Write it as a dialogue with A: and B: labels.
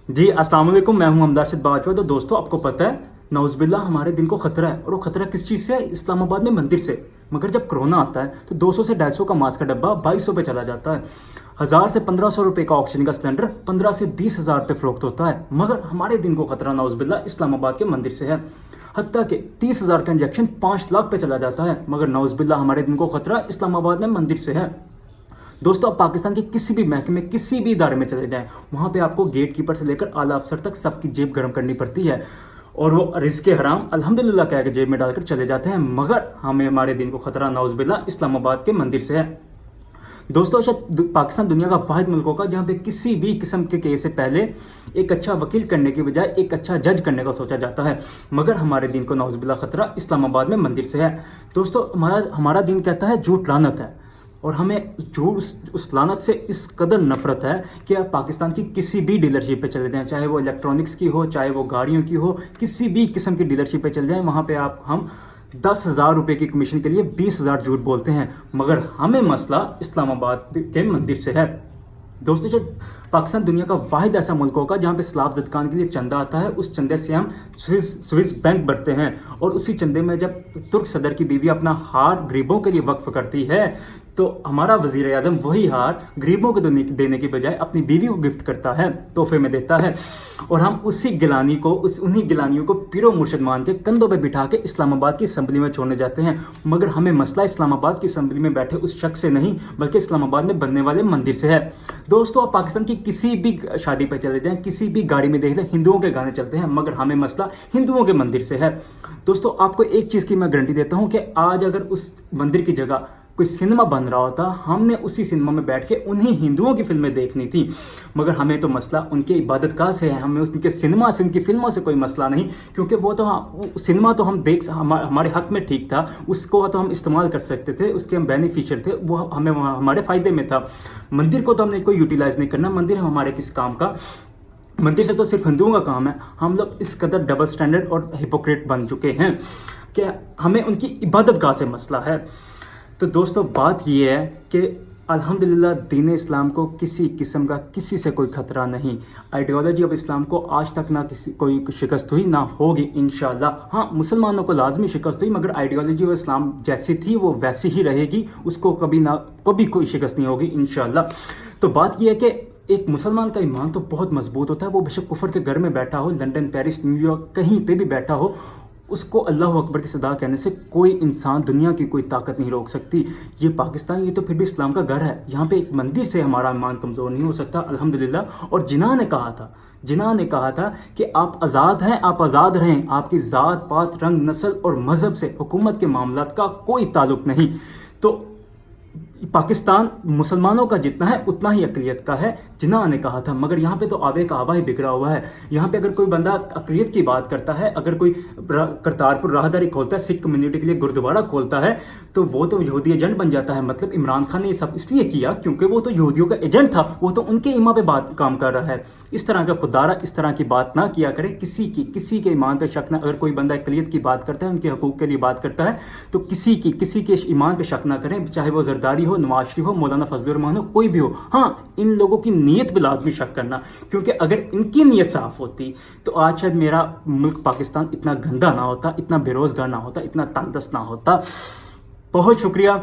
A: जी अस्सलाम वालेकुम, मैं हूं हमदा अर्शद बाजवा। तो दोस्तों, आपको पता है नौज़ुबिल्लाह हमारे दिन को खतरा है, और वो खतरा किस चीज़ से है? इस्लामाबाद में मंदिर से। मगर जब कोरोना आता है तो 200 से 250 का मास्क का डब्बा 2200 पे चला जाता है। 1000 से 1500 रुपए का ऑक्सीजन का सिलेंडर 15 से 20 हज़ार पे फरोख्त होता है। मगर हमारे दिन को खतरा नौज़ुबिल्लाह इस्लामाबाद के मंदिर से है। हत्ता के 30,000 का इंजेक्शन 5 लाख पे चला जाता है। मगर नौज़ुबिल्लाह हमारे दिन को खतरा इस्लामाबाद में मंदिर से है। दोस्तों, आप पाकिस्तान के किसी भी महकमे में किसी भी इदारे में चले जाएं, वहां पे आपको गेट कीपर से लेकर आला अफसर तक सबकी जेब गर्म करनी पड़ती है, और वो रिज़्क़े हराम अल्हम्दुलिल्लाह कह के जेब में डालकर चले जाते हैं। मगर हमारे दिन को खतरा नौज़ुबिल्लाह इस्लामाबाद के मंदिर से है। दोस्तों, शायद पाकिस्तान दुनिया का वाहिद मुल्क होगा जहाँ पे किसी भी किस्म के केस से पहले एक अच्छा वकील करने की बजाय एक अच्छा जज करने का सोचा जाता है। मगर हमारे दिन को नौज़ुबिल्लाह खतरा इस्लामाबाद में मंदिर से है। दोस्तों, हमारा दिन कहता है झूठ लानत है, और हमें झूठ उस लानत से इस कदर नफरत है कि आप पाकिस्तान की किसी भी डीलरशिप पे चले जाएं, चाहे वो इलेक्ट्रॉनिक्स की हो, चाहे वो गाड़ियों की हो, किसी भी किस्म की डीलरशिप पे चले जाएं, वहां पे हम 10,000 रुपए की कमीशन के लिए 20,000 झूठ बोलते हैं। मगर हमें मसला इस्लामाबाद के मंदिर से है। दोस्तों, जब पाकिस्तान दुनिया का वाहिद ऐसा मुल्क होगा जहाँ पे सलाब ज़दकान के लिए चंदा आता है, उस चंदे से हम स्विस बैंक भरते हैं, और उसी चंदे में जब तुर्क सदर की बीवी अपना हार गरीबों के लिए वक्फ करती है, तो हमारा वजीर आजम वही हार गरीबों को देने की बजाय अपनी बीवी को गिफ्ट करता है, तोहफे में देता है। और हम उन्हीं गिलानियों को पीरो मुर्शद मान के कंधों पे बिठा के इस्लामाबाद की असम्बली में छोड़ने जाते हैं। मगर हमें मसला इस्लामाबाद की असम्बली में बैठे उस शख्स से नहीं, बल्कि इस्लामाबाद में बनने वाले मंदिर से है। दोस्तों, आप पाकिस्तान की किसी भी शादी पे चले जाएं, किसी भी गाड़ी में देख लें, हिंदुओं के गाने चलते हैं, मगर हमें मसला हिंदुओं के मंदिर से है। दोस्तों, आपको एक चीज़ की मैं गारंटी देता हूं कि आज अगर उस मंदिर की जगह कोई सिनेमा बन रहा होता, हमने उसी सिनेमा में बैठ के उन्हीं हिंदुओं की फिल्में देखनी थी। मगर हमें तो मसला उनके इबादतगाह से है, हमें उनके सिनेमा से, उनकी फिल्मों से कोई मसला नहीं, क्योंकि वो तो सिनेमा तो हम हमारे हक में ठीक था, उसको तो हम इस्तेमाल कर सकते थे, उसके हम बेनिफिशियल थे, वो हमें हमारे फायदे में था। मंदिर को तो हमने कोई यूटिलाइज नहीं करना, मंदिर हमारे किस काम का? मंदिर से तो सिर्फ हिंदुओं का काम है। हम लोग इस कदर डबल स्टैंडर्ड और हिपोक्रेट बन चुके हैं कि हमें उनकी इबादतगाह से मसला है। तो दोस्तों, बात ये है कि अल्हम्दुलिल्लाह दीन इस्लाम को किसी किस्म का किसी से कोई खतरा नहीं। आइडियोलॉजी ऑफ इस्लाम को आज तक ना कोई शिकस्त हुई, ना होगी इंशाअल्लाह। हाँ, मुसलमानों को लाजमी शिकस्त हुई, मगर आइडियोलॉजी ऑफ इस्लाम जैसी थी वो वैसी ही रहेगी, उसको कभी कोई शिकस्त नहीं होगी इंशाअल्लाह। तो बात ये है कि एक मुसलमान का ईमान तो बहुत मजबूत होता है, वो बेशक कुफर के घर में बैठा हो, लंदन, पेरिस, न्यूयॉर्क, कहीं पे भी बैठा हो, उसको अल्लाह अकबर की सदा कहने से कोई इंसान, दुनिया की कोई ताकत नहीं रोक सकती। ये पाकिस्तान, ये तो फिर भी इस्लाम का घर है, यहाँ पे एक मंदिर से हमारा ईमान कमज़ोर नहीं हो सकता अल्हम्दुलिल्लाह। और जिन्ना ने कहा था कि आप आज़ाद हैं, आप आज़ाद रहें, आपकी ज़ात पात, रंग, नस्ल और मज़हब से हुकूमत के मामलात का कोई ताल्लुक नहीं। तो पाकिस्तान मुसलमानों का जितना है उतना ही अक़लियत का है, जिन्ना ने कहा था। मगर यहाँ पे तो आवे का आवा ही बिगड़ा हुआ है। यहाँ पे अगर कोई बंदा अक़लियत की बात करता है, अगर कोई करतारपुर राहदारी खोलता है, सिख कम्युनिटी के लिए गुरुद्वारा खोलता है, तो वो तो यहूदी एजेंट बन जाता है। मतलब इमरान खान ने ये सब इसलिए किया क्योंकि वो तो यहूदियों का एजेंट था, वो तो उनके ईमान पे काम कर रहा है। इस तरह का खुदारा इस तरह की बात ना किया करे, किसी के ईमान पे शक ना। अगर कोई बंदा अक़लियत की बात करता है, उनके हकूक़ के लिए बात करता है, तो किसी के ईमान पे शक ना करें, चाहे वो जरदारी हो, नवाज शरीफ हो, मौलाना फजलुर रहमान हो, कोई भी हो। हाँ, इन लोगों की नीयत पे लाजमी शक करना, क्योंकि अगर इनकी नीयत साफ होती तो आज शायद मेरा मुल्क पाकिस्तान इतना गंदा ना होता, इतना बेरोजगार ना होता, इतना तंगदस्त ना होता। बहुत शुक्रिया।